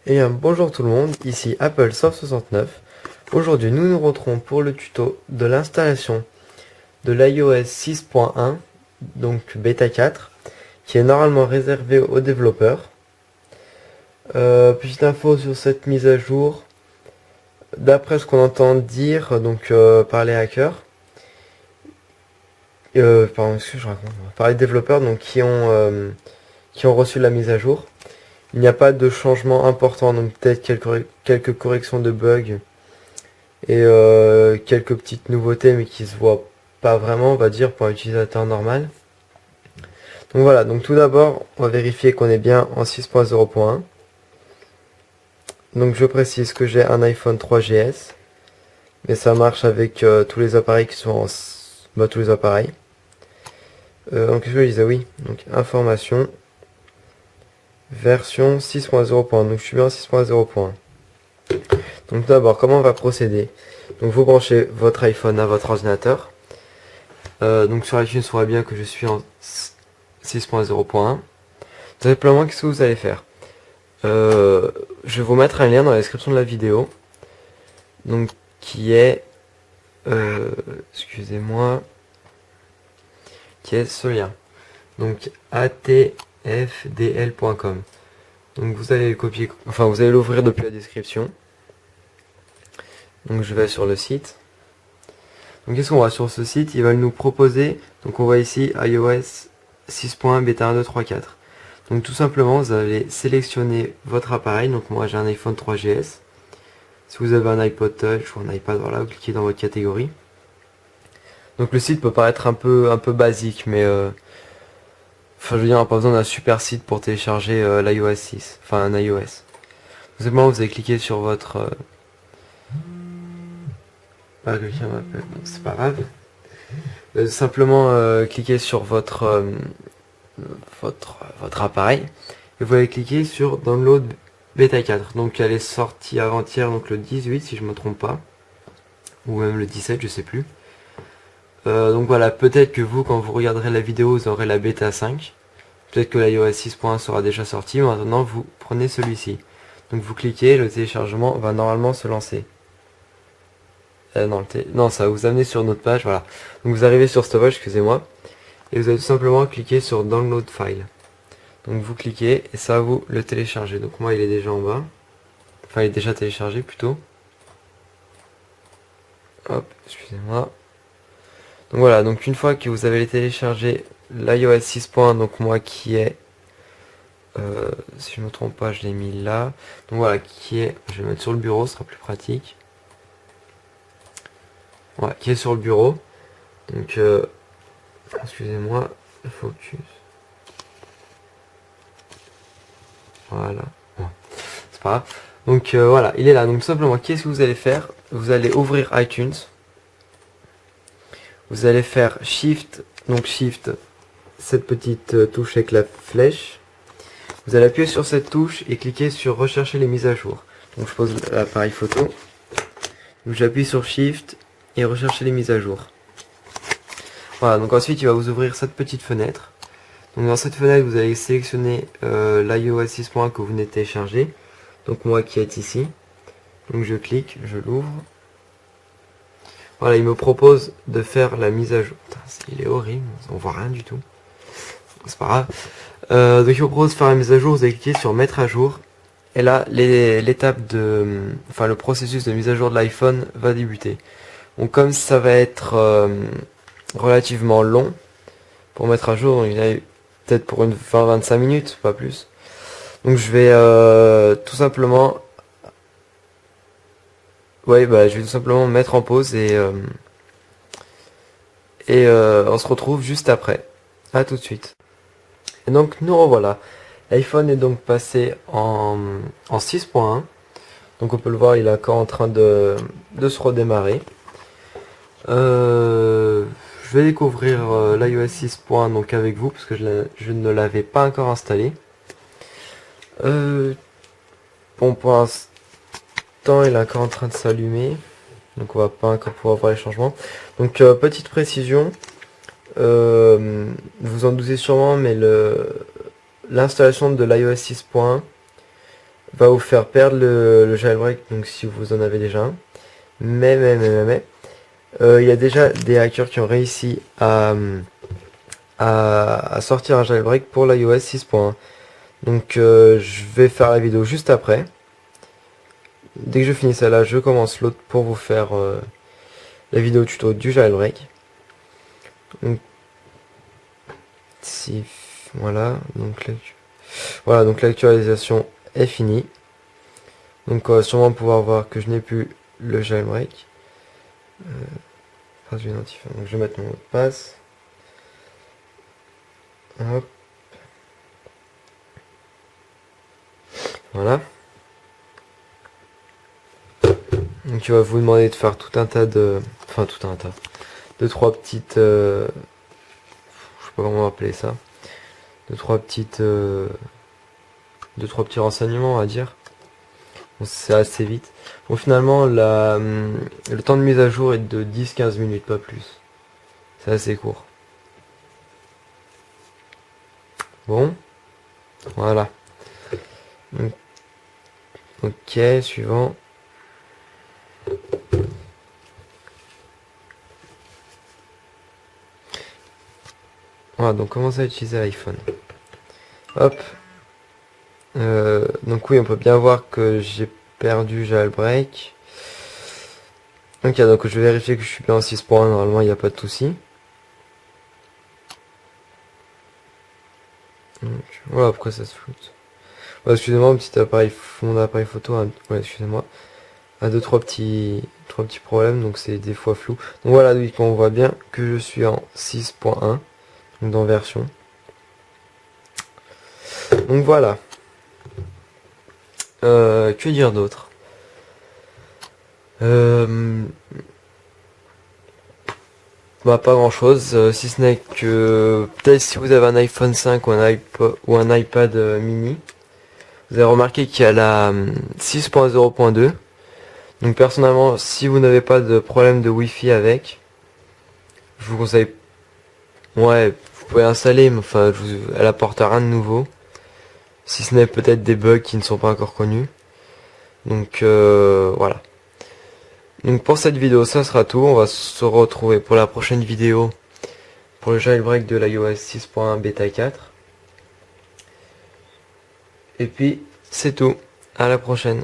Bonjour tout le monde, ici AppleSoft69. Aujourd'hui nous nous retrouvons pour le tuto de l'installation de l'iOS 6.1, donc bêta 4, qui est normalement réservé aux développeurs. Petite info sur cette mise à jour, d'après ce qu'on entend dire par les hackers, pardon, ce que je raconte, par les développeurs qui ont reçu la mise à jour. Il n'y a pas de changement important, donc peut-être quelques corrections de bugs et quelques petites nouveautés, mais qui se voient pas vraiment, on va dire, pour un utilisateur normal. Donc voilà, donc tout d'abord, on va vérifier qu'on est bien en 6.0.1. Donc je précise que j'ai un iPhone 3GS, mais ça marche avec tous les appareils qui sont tous les appareils. Donc qu'est-ce que je disais? Oui, donc information. Version 6.0.1, donc je suis bien en 6.0.1. Donc d'abord, comment on va procéder? Donc vous branchez votre iPhone à votre ordinateur. Donc sur iTunes, on voit bien que je suis en 6.0.1. Tout simplement, qu'est-ce que vous allez faire? Je vais vous mettre un lien dans la description de la vidéo. Donc qui est... excusez-moi. Qui est ce lien. Donc atfdl.com. Donc vous allez le copier, enfin vous allez l'ouvrir depuis la description. Donc je vais sur le site. Donc qu'est-ce qu'on voit sur ce site? Ils veulent nous proposer, donc on voit ici iOS 6.1 bêta 1.2.3.4. Donc tout simplement vous allez sélectionner votre appareil. Donc moi j'ai un iPhone 3GS. Si vous avez un iPod Touch ou un iPad, voilà, vous cliquez dans votre catégorie. Donc le site peut paraître un peu basique, mais enfin je veux dire, on n'a pas besoin d'un super site pour télécharger l'iOS 6, enfin un iOS. Tout simplement vous allez cliquer sur votre... Ah, quelqu'un m'appelle, donc c'est pas grave. Simplement cliquer sur votre appareil et vous allez cliquer sur Download Beta 4. Donc elle est sortie avant-hier, donc le 18 si je me trompe pas, ou même le 17, je sais plus. Donc voilà, peut-être que vous, quand vous regarderez la vidéo, vous aurez la bêta 5. Peut-être que l'iOS 6.1 sera déjà sorti. Maintenant, vous prenez celui-ci. Donc vous cliquez, le téléchargement va normalement se lancer. Non, ça va vous amener sur notre page, voilà. Donc vous arrivez sur cette page, excusez-moi. Et vous allez tout simplement cliquer sur Download File. Donc vous cliquez et ça va vous le télécharger. Donc moi, il est déjà en bas. Enfin, il est déjà téléchargé plutôt. Hop, excusez-moi. Donc voilà, donc une fois que vous avez téléchargé l'iOS 6.1, donc moi qui est, si je ne me trompe pas, je l'ai mis là. Donc voilà, qui est, je vais le mettre sur le bureau, ce sera plus pratique. Voilà, qui est sur le bureau. Donc, excusez-moi, le focus. Voilà, ouais, c'est pas grave. Donc voilà, il est là. Donc tout simplement, qu'est-ce que vous allez faire? Vous allez ouvrir iTunes. Vous allez faire Shift, donc Shift, cette petite touche avec la flèche. Vous allez appuyer sur cette touche et cliquer sur rechercher les mises à jour. Donc je pose l'appareil photo. Donc j'appuie sur Shift et rechercher les mises à jour. Voilà, donc ensuite il va vous ouvrir cette petite fenêtre. Donc dans cette fenêtre vous allez sélectionner l'iOS 6.1 que vous venez de télécharger. Donc moi qui est ici. Donc je clique, je l'ouvre. Voilà, il me propose de faire la mise à jour. Putain, il est horrible, on voit rien du tout. C'est pas grave. Donc il vous propose de faire la mise à jour, vous allez cliquer sur mettre à jour. Et là, l'étape de... Enfin, le processus de mise à jour de l'iPhone va débuter. Donc comme ça va être relativement long pour mettre à jour, il y a peut-être pour une 20-25 minutes, pas plus. Donc je vais tout simplement... Ouais, bah je vais tout simplement mettre en pause et on se retrouve juste après. À tout de suite. Et donc nous revoilà. L'iPhone est donc passé en 6.1. Donc on peut le voir, il est encore en train de se redémarrer. Je vais découvrir l'iOS 6.1 donc avec vous parce que je ne l'avais pas encore installé. Bon, pour l'instant il est encore en train de s'allumer. Donc on va pas encore pouvoir voir les changements. Donc petite précision, vous en doutez sûrement, mais l'installation de l'iOS 6.1 va vous faire perdre le jailbreak, donc si vous en avez déjà un. Mais, il y a déjà des hackers qui ont réussi à sortir un jailbreak pour l'iOS 6.1. Donc je vais faire la vidéo juste après. Dès que je finis celle-là, je commence l'autre pour vous faire la vidéo tuto du jailbreak. Donc, si, voilà, donc l'actualisation est finie. Donc on va sûrement pouvoir voir que je n'ai plus le jailbreak. Donc je vais mettre mon mot de passe. Hop. Voilà. Donc il va vous demander de faire tout un tas de... Enfin tout un tas. Deux, trois petites... je sais pas comment on va appeler ça. Deux, trois petits renseignements à dire. Bon, c'est assez vite. Bon finalement le temps de mise à jour est de 10-15 minutes, pas plus. C'est assez court. Bon. Voilà. Donc, ok, suivant. Voilà, donc commencer à utiliser l'iPhone. Hop. Donc oui, on peut bien voir que j'ai perdu jailbreak. Ok, donc je vais vérifier que je suis bien en 6.1, normalement il n'y a pas de souci. Voilà, pourquoi ça se floute. Ouais, excusez-moi, mon appareil photo, ouais, excusez-moi, a trois petits problèmes, donc c'est des fois flou. Donc voilà, oui, on voit bien que je suis en 6.1, donc dans version. Donc voilà. Que dire d'autre? Bah pas grand chose, si ce n'est que peut-être si vous avez un iPhone 5 ou un iPad mini, vous avez remarqué qu'il y a la 6.0.2. Donc personnellement, si vous n'avez pas de problème de Wi-Fi avec, je vous conseille, ouais, vous pouvez installer, mais enfin, elle apporte rien de nouveau, si ce n'est peut-être des bugs qui ne sont pas encore connus. Donc voilà. Donc pour cette vidéo, ça sera tout. On va se retrouver pour la prochaine vidéo pour le jailbreak de l'iOS 6.1 bêta 4. Et puis c'est tout. À la prochaine.